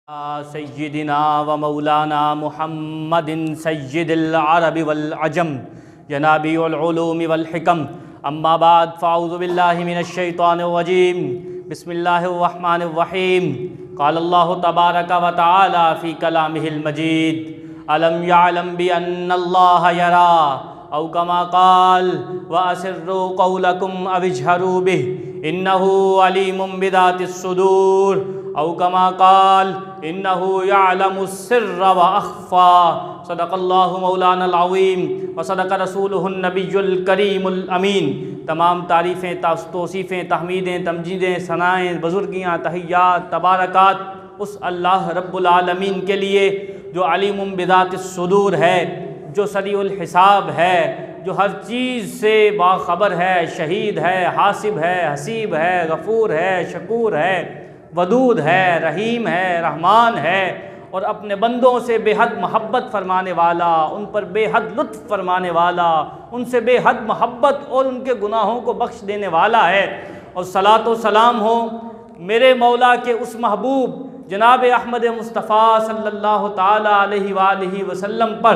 सय्यिदिना व मौलाना मुहम्मदिन सय्यिदिल अरबि वल अजम जनाबियुल उलूमि वल हिकम अम्मा बाद फ़अऊज़ु बिल्लाहि मिनश शैतानिर रजीम बिस्मिल्लाहिर रहमानिर रहीम क़ाल अल्लाहु तबारक व तआला फ़ी कलामिहिल मजीद अलम यअलम बि अन्नल्लाह यरा औ कमा क़ाल व अस्सिर्रू क़ौलकुम अव इजहरू बिहि इन्नहु अलीमुम बिज़ातिस सुदूर औ कमा क़ाल इन्नहु यअलमुस्सिर्र व अख़फ़ा सदक़ल्लाहु मौलानल अज़ीम व सदक़ रसूलुहुन नबियुल करीमुल अमीन। तमाम तारीफ़ें, तौसीफ़ें, तहमीदें, तमजीदें, सनाएँ, बुज़ुर्गियाँ, तहियात, तबारकात उस अल्लाह रब्बुल आलमीन के लिए जो अलीमुम बिज़ातिस सुदूर है, जो सरीउल हिसाब है, जो हर चीज़ से बाखबर है, शहीद है, हासिब है, हसीब है, गफ़ूर है, शकूर है, वदूद है, रहीम है, रहमान है और अपने बंदों से बेहद मोहब्बत फरमाने वाला, उन पर बेहद लुत्फ़ फरमाने वाला, उनसे बेहद मोहब्बत और उनके गुनाहों को बख्श देने वाला है। और सलात व सलाम हो मेरे मौला के उस महबूब जनाब अहमद मुस्तफ़ा सल्लल्लाहु ताला अलैहि वसल्लम पर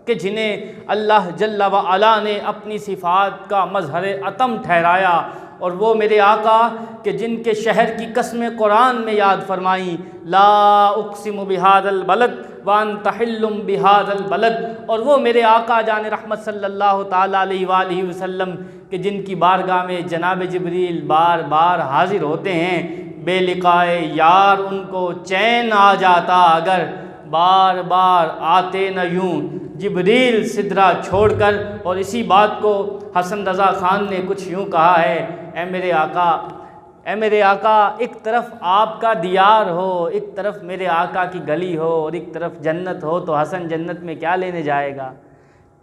कि जिन्हें अल्लाह जल्ला व अला ने अपनी सिफ़ात का मज़हर अतम ठहराया और वो मेरे आका कि जिनके शहर की कसमें कुरान में याद फरमाई, ला उक़सिमु बिहाज़ल बलद व अन्ता हिल्लुम बिहाज़ल बलद। और वो मेरे आका जान रहमत सल्लल्लाहु ताला अलैहि वसल्लम कि जिनकी बारगाह में जनाब जिब्रील बार बार हाज़िर होते हैं, बेलिक़ाए यार उनको चैन आ जाता अगर बार बार आते न यूं जिब्रील सिदरा छोड़कर। और इसी बात को हसन रज़ा ख़ान ने कुछ यूँ कहा है, ए मेरे आका एक तरफ आपका दियार हो, एक तरफ मेरे आका की गली हो और एक तरफ जन्नत हो तो हसन जन्नत में क्या लेने जाएगा,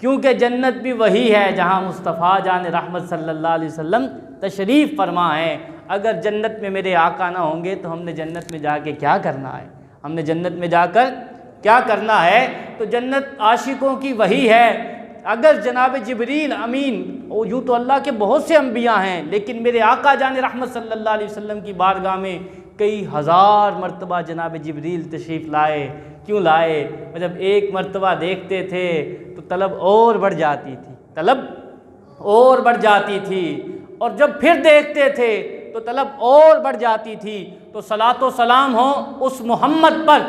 क्योंकि जन्नत भी वही है जहाँ मुस्तफ़ा जान रहमत सल्लल्लाहु अलैहि वसल्लम तशरीफ़ फरमा है। अगर जन्नत में मेरे आका ना होंगे तो हमने जन्नत में जाके क्या करना है, हमने जन्नत में जाकर क्या करना है। तो जन्नत आशिकों की वही है। अगर जनाब जिब्रील अमीन, और यूँ तो अल्लाह के बहुत से अम्बिया हैं, लेकिन मेरे आका जान रहमत सल्लल्लाहु अलैहि वसल्लम की बारगाह में कई हज़ार मरतबा जनाब जिब्रील तशरीफ़ लाए। क्यों लाए? जब एक मरतबा देखते थे तो तलब और बढ़ जाती थी, तलब और बढ़ जाती थी, और जब फिर देखते थे तो तलब और बढ़ जाती थी। तो सलात व सलाम हो उस मोहम्मद पर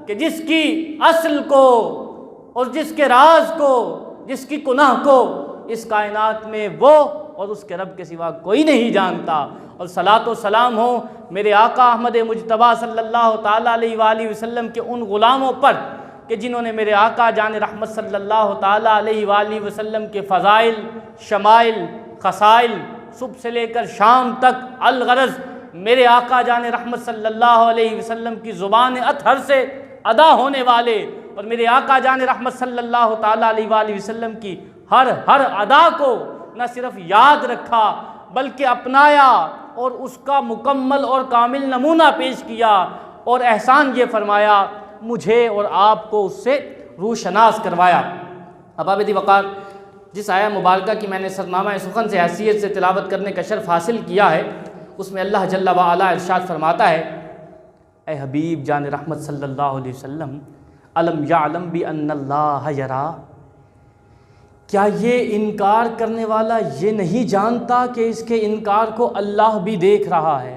कि जिसकी असल को और जिसके राज को, जिसकी कुनाह को इस कायनात में वो और उसके रब के सिवा कोई नहीं जानता। और सलात व सलाम हो मेरे आका अहमद मुजतबा सल्लल्लाहु ताला अलैहि वसल्लम के उन ग़ुलामों पर कि जिन्होंने मेरे आका जान रहमत सल्लल्लाहु ताला अलैहि वसल्लम के फ़ज़ाइल, शमाइल, ख़साइल सुबह से लेकर शाम तक अलगरज़ मेरे आका जान रहमत सल्लल्लाहु अलैहि वसल्लम की ज़ुबान अतहर से अदा होने वाले और मेरे आका जान रहमत सल्लल्लाहु ताला अलैहि वसल्लम की हर अदा को न सिर्फ याद रखा बल्कि अपनाया और उसका मुकम्मल और कामिल नमूना पेश किया और एहसान ये फरमाया मुझे और आपको उससे रूशनास करवाया। अबाबिदी वक़ार, जिस आया मुबारका की मैंने सरनामा सुखन से हैसियत से तिलावत करने का शर्फ हासिल किया है, उसमें अल्लाह जल्ला व अला इरशाद फरमाता है, ए हबीब जान रहमत सल्लल्लाहु अलैहि वसल्लम, अलम यअलम बि अन्नल्लाह यरा, क्या ये इनकार करने वाला ये नहीं जानता कि इसके इनकार को अल्लाह भी देख रहा है?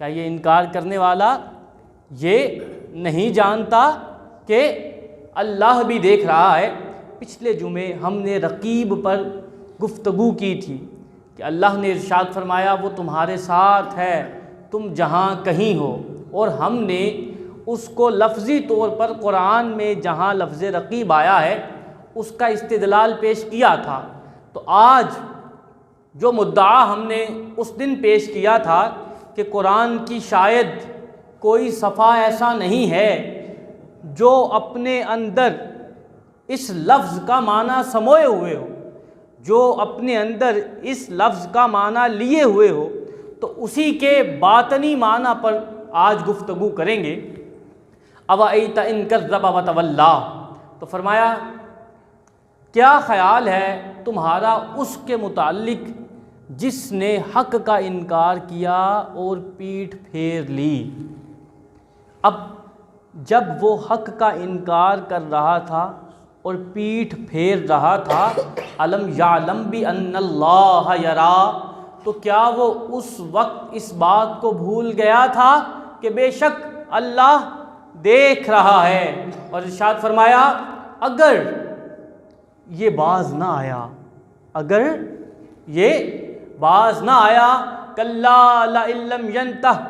क्या ये इनकार करने वाला ये नहीं जानता कि अल्लाह भी देख रहा है? पिछले जुमे हमने रकीब पर गुफ्तगू की थी कि अल्लाह ने इरशाद फरमाया वो तुम्हारे साथ है तुम जहाँ कहीं हो, और हमने उसको लफ्ज़ी तौर पर कुरान में जहाँ लफ्ज़ रकीब आया है उसका इस्तिदलाल पेश किया था। तो आज जो मुद्दा हमने उस दिन पेश किया था कि कुरान की शायद कोई सफ़ा ऐसा नहीं है जो अपने अंदर इस लफ्ज़ का माना समोए हुए हो, जो अपने अंदर इस लफ्ज़ का माना लिए हुए हो, तो उसी के बातनी माना पर आज गुफ्तगू करेंगे। अवअयता इन कज़्ज़ब व तवल्ला, तो फरमाया क्या ख़याल है तुम्हारा उसके मुताल्लिक़ जिसने हक़ का इनकार किया और पीठ फेर ली। अब जब वो हक़ का इनकार कर रहा था और पीठ फेर रहा था, अलम यालम बि अन्नल्लाह यरा, तो क्या वो उस वक्त इस बात को भूल गया था कि बेशक अल्लाह देख रहा है। और इरशाद फरमाया अगर ये बाज ना आया, अगर ये बाज ना आया, कल्ला ला इल्लम यंतह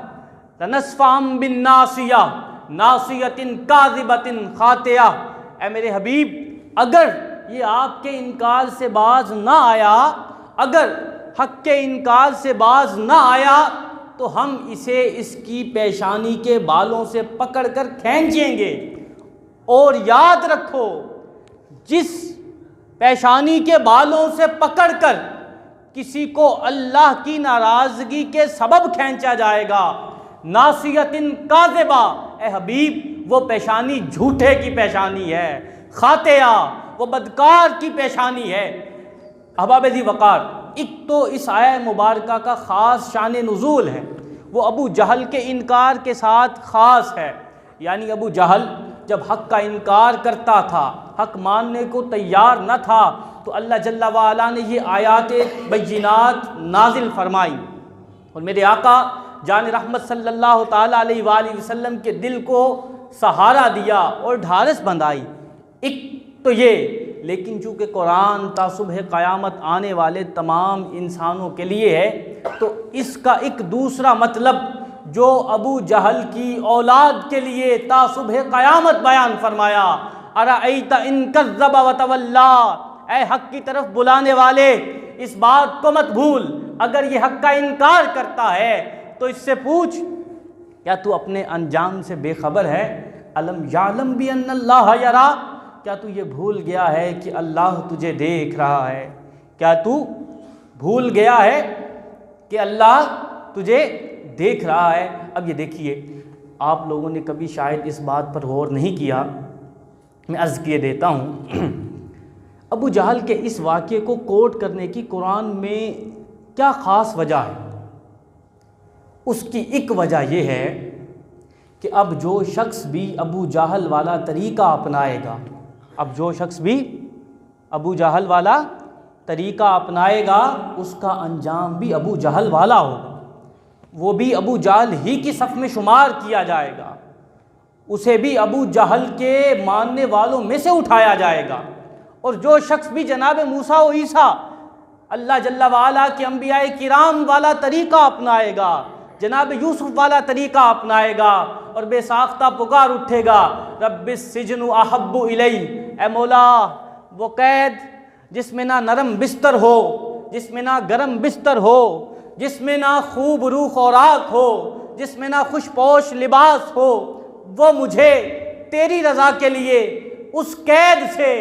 लनस्फाम बिन नासिया नासियतिन काज़िबतिन खातिया। ऐ मेरे हबीब, अगर ये आपके इनकार से बाज ना आया, अगर हक़ के इनकार से बाज ना आया, तो हम इसे इसकी पेशानी के बालों से पकड़कर खींचेंगे। और याद रखो, जिस पेशानी के बालों से पकड़कर किसी को अल्लाह की नाराज़गी के सबब खींचा जाएगा, नासियतिन काज़िबा, ए हबीब, वो पेशानी झूठे की पेशानी है, खातिया, वो बदकार की पेशानी है। अहबाब ज़ी वक़ार, एक तो इस आया मुबारका का ख़ास शान नुज़ूल है, वो अबू जहल के इनकार के साथ ख़ास है। यानी अबू जहल जब हक़ का इनकार करता था, हक़ मानने को तैयार न था, तो अल्लाह जल्ला वाला ने ये आयात बय्यिनात नाजिल फरमाई और मेरे आका जान रहमत सल्लल्लाहु ताला अलैहि वसल्लम के दिल को सहारा दिया और ढारस बंधाई। एक तो ये, लेकिन चूँकि कुरान ता सुबह क़यामत आने वाले तमाम इंसानों के लिए है, तो इसका एक दूसरा मतलब जो अबू जहल की औलाद के लिए ता सुबह क़यामत बयान फरमाया, अरअयता इन कज़्ज़ब व तवल्ला, ऐ हक़ की तरफ बुलाने वाले, इस बात को मत भूल, अगर ये हक़ का इनकार करता है तो इससे पूछ, क्या तू अपने अंजाम से बेखबर है? अलम यालम बि अन्नल्लाह यरा, क्या तू ये भूल गया है कि अल्लाह तुझे देख रहा है? क्या तू भूल गया है कि अल्लाह तुझे देख रहा है? अब ये देखिए, आप लोगों ने कभी शायद इस बात पर गौर नहीं किया, मैं अर्ज़ किए देता हूँ। अबू जहल के इस वाक़े को कोट करने की कुरान में क्या ख़ास वजह है? उसकी एक वजह यह है कि अब जो शख्स भी अबू जहल वाला तरीक़ा अपनाएगा, अब जो शख्स भी अबू जहल वाला तरीक़ा अपनाएगा, उसका अंजाम भी अबू जहल वाला होगा, वो भी अबू जहल ही की सफ़ में शुमार किया जाएगा, उसे भी अबू जहल के मानने वालों में से उठाया जाएगा। और जो शख्स भी जनाब मूसा और ईसा, अल्लाह जल्ला वाला के अंबिया किराम वाला तरीक़ा अपनाएगा, जनाब यूसुफ वाला तरीक़ा अपनाएगा और बेसाख्ता पुकार उठेगा, रब्बिस सिजनु अहब्बु इलई, ए मौला, वो कैद जिसमें ना नरम बिस्तर हो, जिसमें ना गरम बिस्तर हो, जिसमें ना खूब रूह खुराक हो, जिसमें ना खुशपोश लिबास हो, वो मुझे तेरी रज़ा के लिए उस कैद से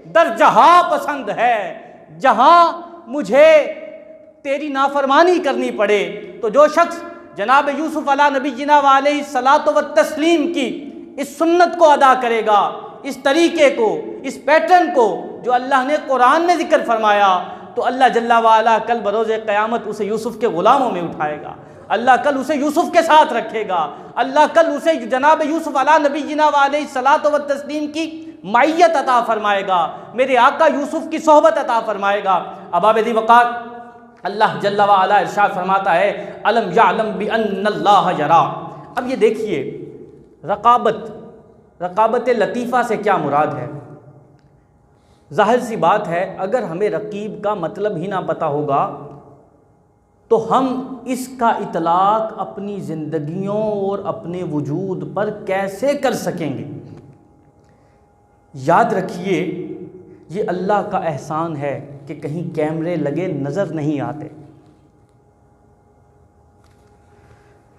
दरजहा पसंद है जहाँ मुझे तेरी नाफरमानी करनी पड़े। तो जो शख्स जनाब यूसुफ अला नबीना वालैहि सलातो व तस्लीम की इस सुन्नत को अदा करेगा, इस तरीक़े को, इस पैटर्न को जो अल्लाह ने कुरान में ज़िक्र फरमाया, तो अल्लाह जल्ला वाला कल बरोज़े क़यामत उसे यूसुफ के ग़ुलामों में उठाएगा, अल्लाह कल उसे यूसुफ के साथ रखेगा, अल्लाह कल उसे जनाब यूसुफ अला नबीना वालैहि सलातो व तस्लीम की माइयत अता फरमाएगा, मेरे आका यूसुफ की सोहबत अता फरमाएगा। अहबाब ज़ी वक़ार, अल्लाह जल्ला वाला इरशाद फरमाता है, अलम यालम बि अन्नल्लाह यरा। अब ये देखिए, रक़ाबत लतीफ़ा से क्या मुराद है? ज़ाहिर सी बात है, अगर हमें रकीब का मतलब ही ना पता होगा तो हम इसका इतलाक़ अपनी ज़िंदगियों और अपने वजूद पर कैसे कर सकेंगे? याद रखिए, ये अल्लाह का एहसान है कि कहीं कैमरे लगे नज़र नहीं आते।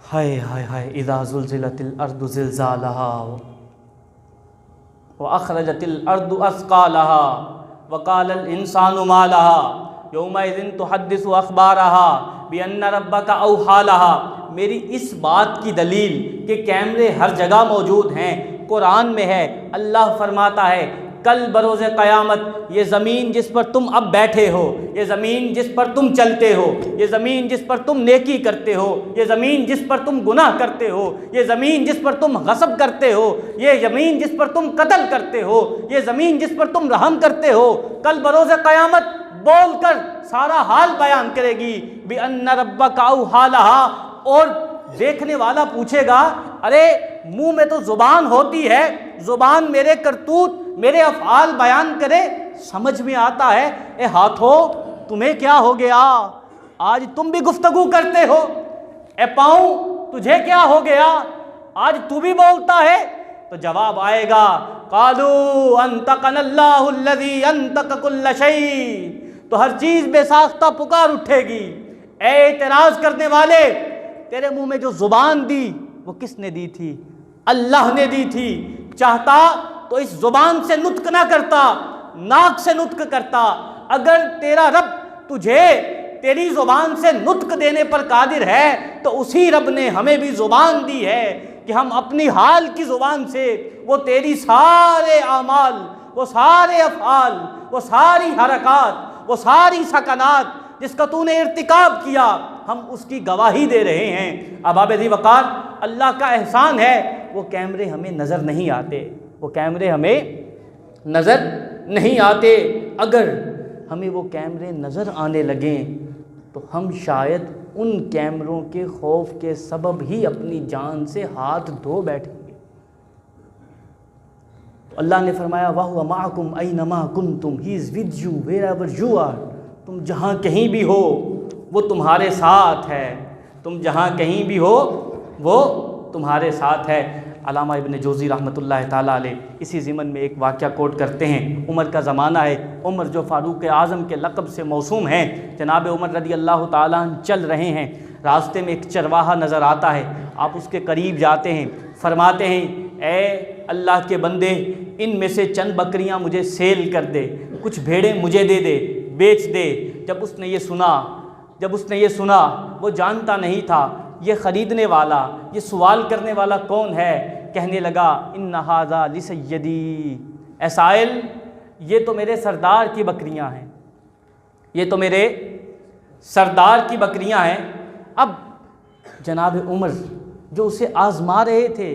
हाय हाय हाय, इज़ा ज़ुल्ज़िलतिल अर्दु ज़िल्ज़ालहा व अख़रजतिल अर्दु अस्क़ालहा व क़ालल इंसानु मा लहा यौमइज़िन तुहद्दिसु अख़बारहा बिअन्ना रब्बका औहा लहा। मेरी इस बात की दलील कि कैमरे हर जगह मौजूद हैं, कुरान में है। अल्लाह फरमाता है कल बरोज़ क़यामत ये ज़मीन जिस पर तुम अब बैठे हो, ये ज़मीन जिस पर तुम चलते हो, ये ज़मीन जिस पर तुम नेकी करते हो, ये ज़मीन जिस पर तुम गुनाह करते हो, ये ज़मीन जिस पर तुम गस्ब करते हो, ये ज़मीन जिस पर तुम कत्ल करते हो, ये ज़मीन जिस पर तुम रहम करते हो, कल बरोज़ क़यामत बोल कर सारा हाल बयान करेगी। बि अन्ना रब्बका औहालहा, और देखने वाला पूछेगा, अरे मुंह में तो ज़ुबान होती है, ज़ुबान मेरे करतूत मेरे अफ़आल बयान करे, समझ में आता है। ए हाथों तुम्हें क्या हो गया, आज तुम भी गुफ्तगू करते हो। ए पाँव तुझे क्या हो गया, आज तू भी बोलता है। तो जवाब आएगा, कालू अंतकनल्लाहुल्लज़ी अंतक कुल्ल शै, तो हर चीज़ बेसाख्ता पुकार उठेगी। ए एतराज़ करने वाले, तेरे मुंह में जो ज़ुबान दी वो किसने दी थी? अल्लाह ने दी थी। चाहता तो इस ज़ुबान से नुत्क ना करता, नाक से नुत्क करता। अगर तेरा रब तुझे तेरी ज़ुबान से नुत्क देने पर कादिर है, तो उसी रब ने हमें भी ज़ुबान दी है कि हम अपनी हाल की ज़ुबान से वो तेरी सारे आमाल, वो सारे अफ़आल, वो सारी हरकात, वो सारी सकनात जिसका तूने इर्तिकाब किया, हम उसकी गवाही दे रहे हैं। अबाब ज़ी वक़ार, अल्लाह का एहसान है, वो कैमरे हमें नज़र नहीं आते, वो कैमरे हमें नज़र नहीं आते। अगर हमें वो कैमरे नज़र आने लगें तो हम शायद उन कैमरों के खौफ के सबब ही अपनी जान से हाथ धो बैठेंगे। अल्लाह ने फरमाया, वहुव माअकुम ऐनमा कुंतुम, he is with you wherever you are. तुम जहाँ कहीं भी हो वो तुम्हारे साथ है, तुम जहाँ कहीं भी हो वो तुम्हारे साथ है। अल्लामा इब्न जोज़ी रहमतुल्लाह ताला अलैह इसी ज़िमन में एक वाक़या कोट करते हैं। उमर का ज़माना है, उमर जो फ़ारूक़ आज़म के लक़ब से मौसूम हैं, जनाब उमर रदी अल्लाह ताला अन्हु चल रहे हैं। रास्ते में एक चरवाहा नज़र आता है, आप उसके करीब जाते हैं, फरमाते हैं, ए अल्लाह के बंदे, इनमें से चंद बकरियां मुझे सेल कर दे, कुछ भेड़ें मुझे दे दे, बेच दे। जब उसने ये सुना, वो जानता नहीं था ये ख़रीदने वाला, ये सवाल करने वाला कौन है। कहने लगा, इन्ना हाज़ा लिसय्यदी, ए साइल, ये तो मेरे सरदार की बकरियां हैं, ये तो मेरे सरदार की बकरियां हैं। अब जनाब उमर जो उसे आज़मा रहे थे,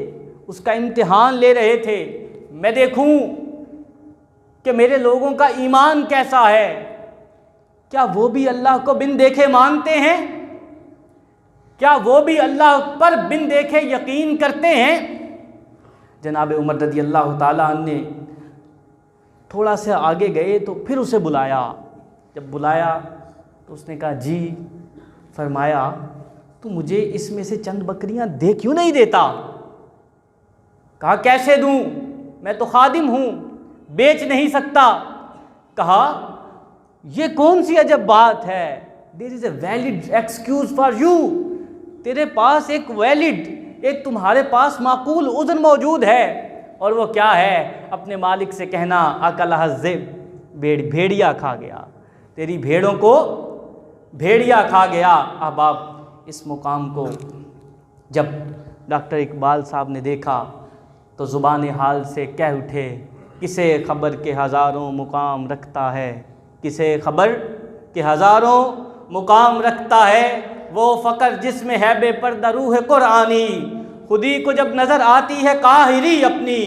उसका इम्तिहान ले रहे थे, मैं देखूं कि मेरे लोगों का ईमान कैसा है, क्या वो भी अल्लाह को बिन देखे मानते हैं, क्या वो भी अल्लाह पर बिन देखे यकीन करते हैं। जनाब उमर रज़ी अल्लाह ताला अन्हु ने थोड़ा सा आगे गए तो फिर उसे बुलाया। जब बुलाया तो उसने कहा, जी। फरमाया, तू मुझे इसमें से चंद बकरियां दे क्यों नहीं देता? कहा, कैसे दूं, मैं तो खादिम हूं, बेच नहीं सकता। कहा, ये कौन सी अजब बात है, there is a valid excuse for you, तेरे पास एक वैलिड, एक तुम्हारे पास माकूल उज़्र मौजूद है, और वो क्या है? अपने मालिक से कहना, अकलहा ज़िब, भेड़िया खा गया, तेरी भेड़ों को भेड़िया खा गया। अहबाब, इस मुकाम को जब डॉक्टर इकबाल साहब ने देखा तो ज़ुबान हाल से कह उठे, किसे खबर के हज़ारों मुकाम रखता है, किसे खबर के हज़ारों मुकाम रखता है, वो फ़कर जिसमें है बेपर्दा रूह कुरानी, खुदी को जब नज़र आती है काहिरी अपनी,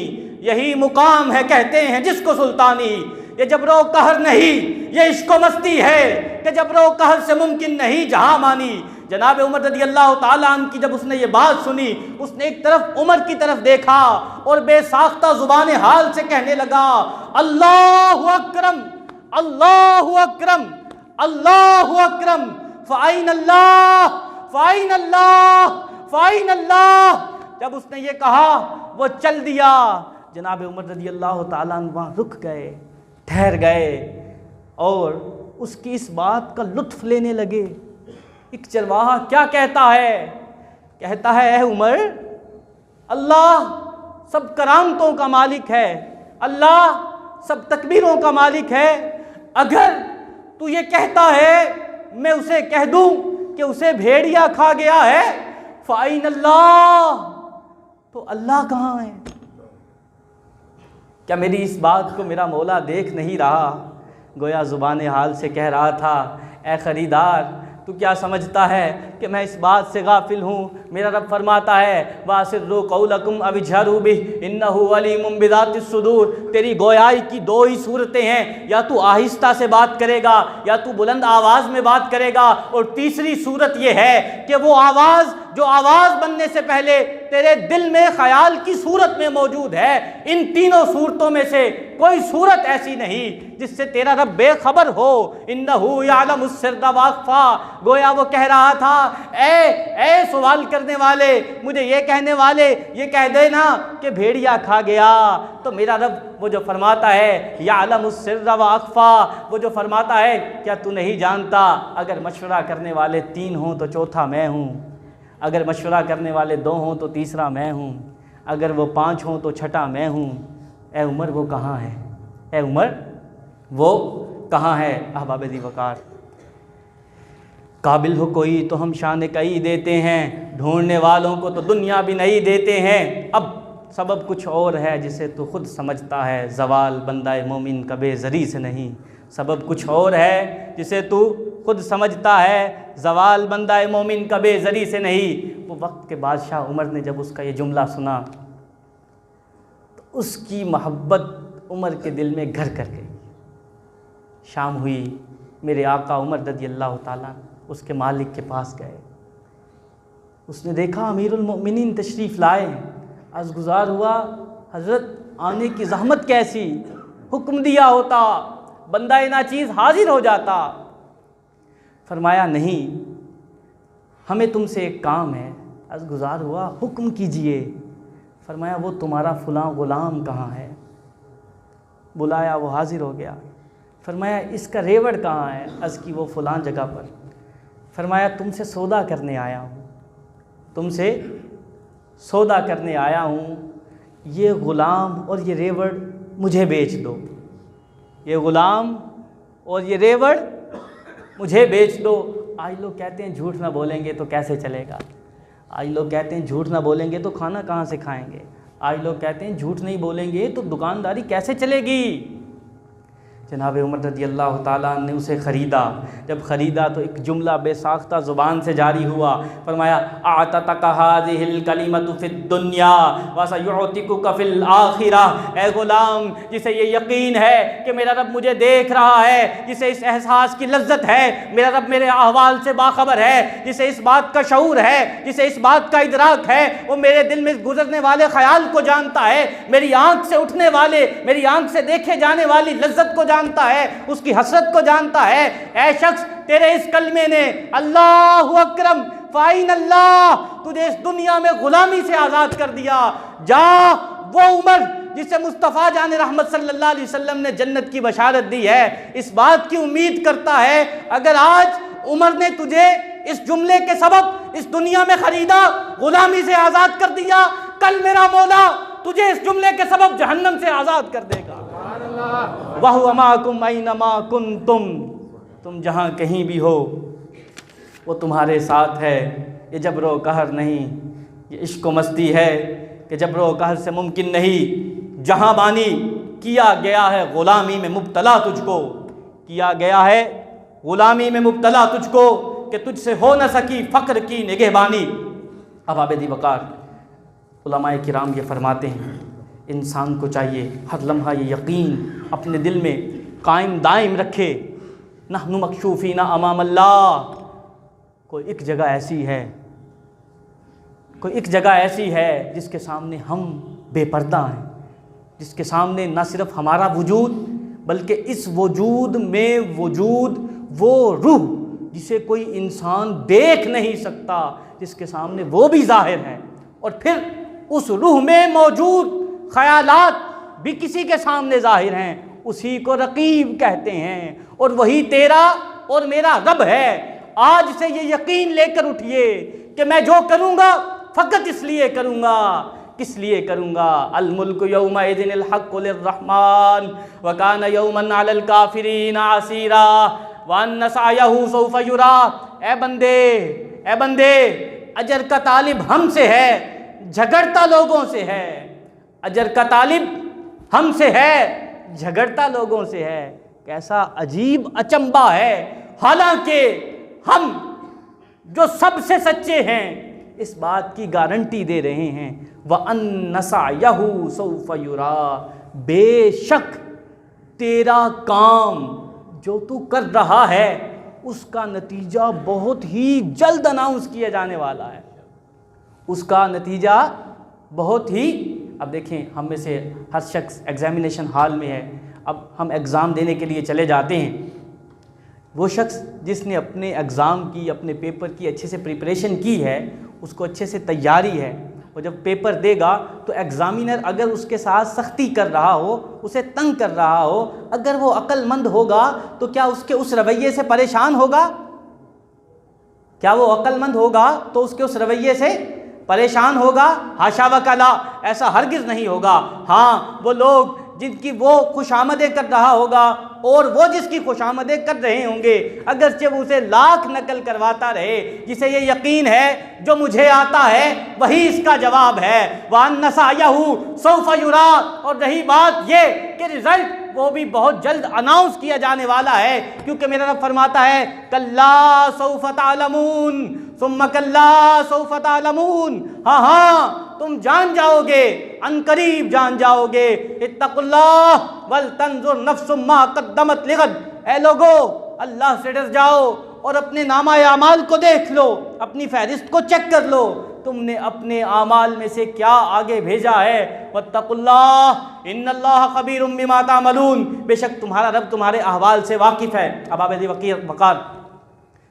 यही मुकाम है कहते हैं जिसको सुल्तानी। ये जबरो कहर नहीं, ये इश्को मस्ती है कि जबरो कहर से मुमकिन नहीं जहाँ मानी। जनाब उमर रज़ी अल्लाह ताला अन्हु की जब उसने ये बात सुनी, उसने एक तरफ उमर की तरफ देखा और बेसाख्ता ज़ुबान हाल से कहने लगा, अल्लाहु अकरम, अल्लाहु अकरम, अल्लाहु अकरम, फ़ाइन अल्लाह, फ़ाइन अल्लाह, फ़ाइन अल्लाह। जब उसने ये कहा वो चल दिया। जनाब उमर रज़ी अल्लाह ताला अन्हु वहाँ रुक गए, ठहर गए और उसकी इस बात का लुत्फ़ लेने लगे। एक चरवाहा क्या कहता है? कहता है, ए उमर, अल्लाह सब करामतों का मालिक है, अल्लाह सब तकबीरों का मालिक है। अगर तू ये कहता है मैं उसे कह दूं कि उसे भेड़िया खा गया है, फ़ाइन अल्लाह, तो अल्लाह कहाँ है? क्या मेरी इस बात को मेरा मौला देख नहीं रहा? गोया ज़ुबान हाल से कह रहा था, ए ख़रीदार तू क्या समझता है कि मैं इस बात से गाफिल हूँ? मेरा रब फरमाता है वासिर्रु क़ौलकुम अव इजहरू बिही इन्नहु अलीमुम बिज़ातिस सुदूर। तेरी गोयाई की दो ही सूरतें हैं, या तू आहिस्ता से बात करेगा या तू बुलंद आवाज़ में बात करेगा, और तीसरी सूरत ये है कि वो आवाज़ जो आवाज़ बनने से पहले तेरे दिल में ख़याल की सूरत में मौजूद है। इन तीनों सूरतों में से कोई सूरत ऐसी नहीं जिससे तेरा रब बेखबर हो। इन्नहु यअलमुस सिर्रा व अख़फ़ा। गोया वो कह रहा था, ए सवाल करने वाले, मुझे ये कहने वाले ये कह देना कि भेड़िया खा गया, तो मेरा रब वो जो फरमाता है यअलमुस सिर्रा व अख़फ़ा, वो जो फरमाता है क्या तू नहीं जानता अगर मशवरा करने वाले 3 हों तो चौथा मैं हूँ, अगर मशवरा करने वाले 2 हों तो तीसरा मैं हूँ, अगर वो 5 हों तो छठा मैं हूँ। ए उमर वो कहाँ है? ए उमर वो कहाँ है? अहबाब दी वक़ार, काबिल हो कोई तो हम शान कई देते हैं, ढूंढने वालों को तो दुनिया भी नहीं देते हैं। अब सबब कुछ और है जिसे तू खुद समझता है, ज़वाल बंदाए मोमिन कबे ज़री से नहीं। सबब कुछ और है जिसे तू खुद समझता है, ज़वाल बंदाए मोमिन कबे ज़री से नहीं। वो वक्त के बादशाह उमर ने जब उसका ये जुमला सुना तो उसकी मोहब्बत उमर के दिल में घर कर गई। शाम हुई, मेरे आका उमर रज़ियल्लाहु ताला उसके मालिक के पास गए। उसने देखा अमीरुल मोमिनीन तशरीफ़ लाए। अर्ज़गुज़ार हुआ, हज़रत आने की ज़हमत कैसी, हुक्म दिया होता बंदा नाचीज़ हाजिर हो जाता। फरमाया नहीं, हमें तुमसे एक काम है। अर्ज़गुज़ार हुआ, हुक्म कीजिए। फरमाया वो तुम्हारा फ़लाँ ग़ुलाम कहाँ है? बुलाया, वो हाजिर हो गया। फरमाया इसका रेवड़ कहाँ है? अर्ज़ की वो फ़लाँ जगह पर। फरमाया तुमसे सौदा करने आया हूँ, तुमसे सौदा करने आया हूँ, ये ग़ुलाम और ये रेवड़ मुझे बेच दो, ये ग़ुलाम और ये रेवड़ मुझे बेच दो। आज लोग कहते हैं झूठ ना बोलेंगे तो कैसे चलेगा, आज लोग कहते हैं झूठ ना बोलेंगे तो खाना कहाँ से खाएंगे, आज लोग कहते हैं झूठ नहीं बोलेंगे तो दुकानदारी कैसे चलेगी। जनाब उमर रज़ियल्लाहु ताला ने उसे ख़रीदा। जब ख़रीदा तो एक जुमला बेसाख्ता ज़ुबान से जारी हुआ। फरमाया आततका हाज़िहिल कलिमतु फ़िद दुनिया व सयुअतिकुका फ़िल आखिरा। ए ग़ुलाम, जिसे ये यकीन है कि मेरा रब मुझे देख रहा है, जिसे इस एहसास की लज्जत है मेरा रब मेरे अहवाल से बाखबर है, जिसे इस बात का शऊर है, जिसे इस बात का इदराक है, वो मेरे दिल में गुजरने वाले ख़याल को जानता है, मेरी आँख से उठने वाले, मेरी आँख से देखे जाने वाली लज्जत को जानता है, उसकी हसरत को जानता है। ऐ शख्स, तेरे इस कलमे ने अल्लाहु अकरम फ़ाइन अल्लाह तुझे इस दुनिया में गुलामी से आज़ाद कर दिया। जा, वो उमर जिसे मुस्तफ़ा जान रहमत सल्लल्लाहु अलैहि वसल्लम ने जन्नत की बशारत दी है, इस बात की उम्मीद करता है अगर आज उमर ने तुझे इस जुमले के सबब इस दुनिया में ख़रीदा, गुलामी से आज़ाद कर दिया, कल मेरा मौला तुझे इस जुमले के सबब जहन्नम से आज़ाद कर देगा। वहुवा माकुम ऐनमा कुंतुम, तुम जहाँ कहीं भी हो वो तुम्हारे साथ है। ये जबरो कहर नहीं, ये इश्क व मस्ती है कि जबरो कहर से मुमकिन नहीं। जहाँ बानी किया गया है ग़ुलामी में मुब्तला तुझको, किया गया है ग़ुलामी में मुब्तला तुझको कि तुझसे हो न सकी फ़क्र की निगहबानी। अहबाब दी वक़ार, उलमाए किराम ये फरमाते हैं इंसान को चाहिए हर लम्हा ये यकीन अपने दिल में कायम दायम रखे, नहनु मकशूफ़ीना अमाम अल्लाह। कोई एक जगह ऐसी है, कोई एक जगह ऐसी है जिसके सामने हम बेपर्दा हैं, जिसके सामने न सिर्फ हमारा वजूद बल्कि इस वजूद में वजूद वो रूह जिसे कोई इंसान देख नहीं सकता, जिसके सामने वो भी ज़ाहिर है, और फिर उस रूह में मौजूद ख़यालात भी किसी के सामने ज़ाहिर हैं। उसी को रकीब कहते हैं, और वही तेरा और मेरा रब है। आज से ये यकीन लेकर उठिए कि मैं जो करूँगा फ़कत इसलिए करूँगा, किस लिए करूँगा। अल मुल्क यौमइज़िनिल हक़्क़ु लिर्रहमान व कान यौमन अलल काफ़िरीना असीरा व अन्न सअयहु सौफ़ युरा। ए बंदे, अजर का तालिब हमसे है, झगड़ता लोगों से है। अजर का तालिब हमसे है, झगड़ता लोगों से है। कैसा अजीब अचंबा है, हालांकि हम जो सबसे सच्चे हैं इस बात की गारंटी दे रहे हैं, व अन्ना सअयहु सौफ युरा, बेशक तेरा काम जो तू कर रहा है उसका नतीजा बहुत ही जल्द अनाउंस किया जाने वाला है। उसका नतीजा बहुत ही, अब देखें हम में से हर शख्स एग्जामिनेशन हॉल में है, अब हम एग्ज़ाम देने के लिए चले जाते हैं। वो शख्स जिसने अपने एग्ज़ाम की, अपने पेपर की अच्छे से प्रिपरेशन की है, उसको अच्छे से तैयारी है, और जब पेपर देगा तो एग्ज़ामिनर अगर उसके साथ सख्ती कर रहा हो, उसे तंग कर रहा हो, अगर वो अक्लमंद होगा तो क्या उसके उस रवैये से परेशान होगा? क्या वो अक्लमंद होगा तो उसके उस रवैये से परेशान होगा? हाशा व कला, ऐसा हरगिज़ नहीं होगा। हाँ, वो लोग जिनकी वो खुशामदें कर रहा होगा और वो जिसकी खुशामदें कर रहे होंगे, अगरचे वो उसे लाख नकल करवाता रहे, जिसे ये यकीन है जो मुझे आता है वही इसका जवाब है। वअन्ना सअयहु सौफ युरा, और रही बात ये कि रिज़ल्ट वो भी बहुत जल्द अनाउंस किया जाने वाला है, क्योंकि मेरा रब फरमाता है कल्ला सौफ तअलमून सुम्मा कल्ला सौफ तअलमून, हाँ हाँ तुम जान जाओगे, अनकरीब जान जाओगे। इत्तकुल्लाह वल तंजुर नफ्सुम मा कद्दमत लिगद, ऐ लोगो अल्लाह से डर जाओ और अपने नामा आमाल को देख लो, अपनी फहरिस्त को चेक कर लो, तुमने अपने आमाल में से क्या आगे भेजा है। वत्तकुल्लाह इन्नल्लाह खबीरुम बिमा तामलून, बेशक तुम्हारा रब तुम्हारे अहवाल से वाकिफ़ है। अब आबदी वक़ार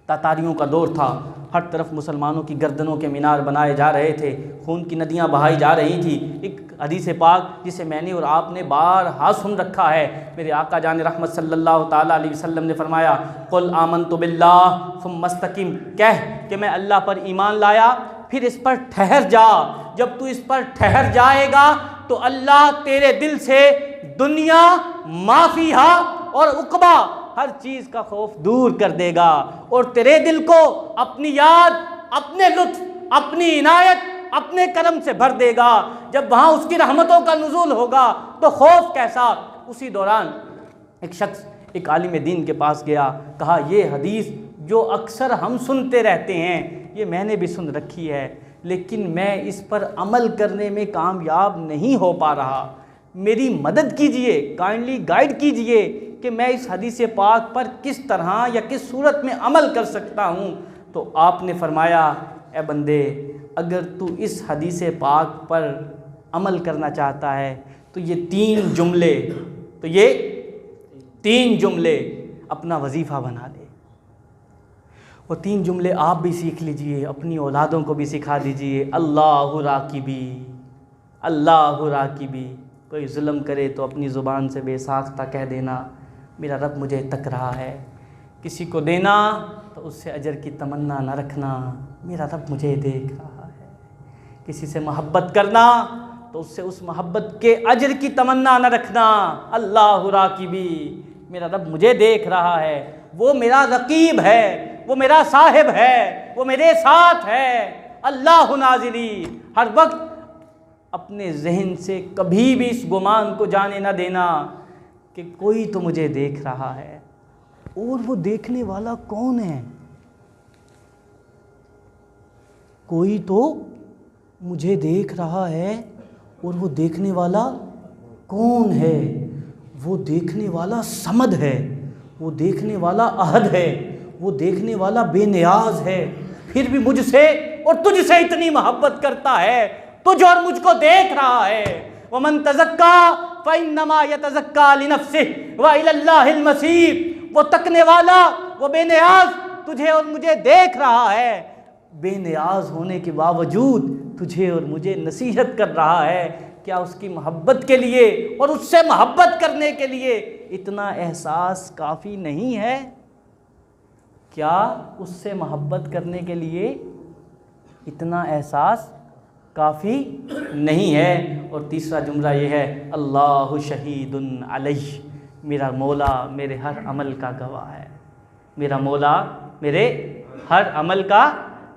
तातारियों का दौर था, हर तरफ मुसलमानों की गर्दनों के मीनार बनाए जा रहे थे, खून की नदियां बहाई जा रही थी। एक हदीस पाक जिसे मैंने और आपने बारहा सुन रखा है, मेरे आका जान रहमत सल्लल्लाहु ताला अलैहि वसल्लम ने फरमाया कुल आमनतु बिल्लाह सुम्मा मस्तकिम, कह कि मैं अल्लाह पर ईमान लाया, फिर इस पर ठहर जा। जब तू इस पर ठहर जाएगा तो अल्लाह तेरे दिल से दुनिया, माफिया और उकबा, हर चीज़ का खौफ दूर कर देगा, और तेरे दिल को अपनी याद, अपने लुत्फ, अपनी इनायत, अपने करम से भर देगा। जब वहाँ उसकी रहमतों का नुज़ूल होगा तो खौफ कैसा। उसी दौरान एक शख्स एक आलिम दीन के पास गया, कहा ये हदीस जो अक्सर हम सुनते रहते हैं ये मैंने भी सुन रखी है, लेकिन मैं इस पर अमल करने में कामयाब नहीं हो पा रहा, मेरी मदद कीजिए, काइंडली गाइड कीजिए कि मैं इस हदीस पाक पर किस तरह या किस सूरत में अमल कर सकता हूँ। तो आपने फरमाया ए बंदे, अगर तू इस हदीस पाक पर अमल करना चाहता है तो ये तीन जुमले अपना वजीफ़ा बना ले। वो तीन जुमले आप भी सीख लीजिए, अपनी औलादों को भी सिखा दीजिए। अल्लाहु राकिबी, अल्लाहु राकिबी, कोई जुल्म करे तो अपनी ज़ुबान से बेसाख्ता कह देना मेरा रब मुझे तक रहा है। किसी को देना तो उससे अजर की तमन्ना न रखना, मेरा रब मुझे देख रहा है। किसी से मोहब्बत करना तो उससे उस मोहब्बत के अजर की तमन्ना न रखना। अल्लाहु राकिबी, मेरा रब मुझे देख रहा है, वो मेरा रकीब है, वो मेरा साहिब है, वो मेरे साथ है। अल्लाहु नाज़िरी, हर वक्त अपने जहन से कभी भी इस गुमान को जाने न देना कि कोई तो मुझे देख रहा है। और वो देखने वाला कौन है? कोई तो मुझे देख रहा है, और वो देखने वाला कौन है? वो देखने वाला समद है, वो देखने वाला अहद है, वो देखने वाला बेनियाज है, फिर भी मुझसे और तुझसे इतनी मोहब्बत करता है, तुझ और मुझको देख रहा है। वमन तज़क्का फ़इन्नमा यतज़क्का लिनफ़्सिही व इलल्लाहिल मसीर, वो तकने वाला, वो बेनियाज तुझे और मुझे देख रहा है, बेनियाज होने के बावजूद तुझे और मुझे नसीहत कर रहा है। क्या उसकी मोहब्बत के लिए और उससे मोहब्बत करने के लिए इतना एहसास काफ़ी नहीं है? क्या उससे मोहब्बत करने के लिए इतना एहसास काफ़ी नहीं है? और तीसरा जुमला ये है अल्लाहु शहीदुन अलैहि, मेरा मौला मेरे हर अमल का गवाह है, मेरा मौला मेरे हर अमल का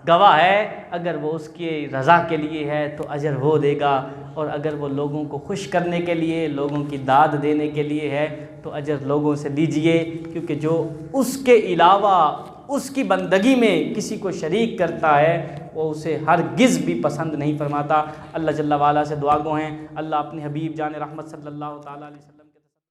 गवाह है। अगर वो उसकी रज़ा के लिए है तो अजर वो देगा, और अगर वो लोगों को खुश करने के लिए, लोगों की दाद देने के लिए है तो अजर लोगों से लीजिए, क्योंकि जो उसके अलावा उसकी बंदगी में किसी को शरीक करता है वो उसे हरगिज़ भी पसंद नहीं फरमाता। अल्लाह जल्ला वाला से दुआ गो हैं, अल्लाह अपने हबीब जान रहमत सल्लल्लाहु ताला अलैहि वसल्लम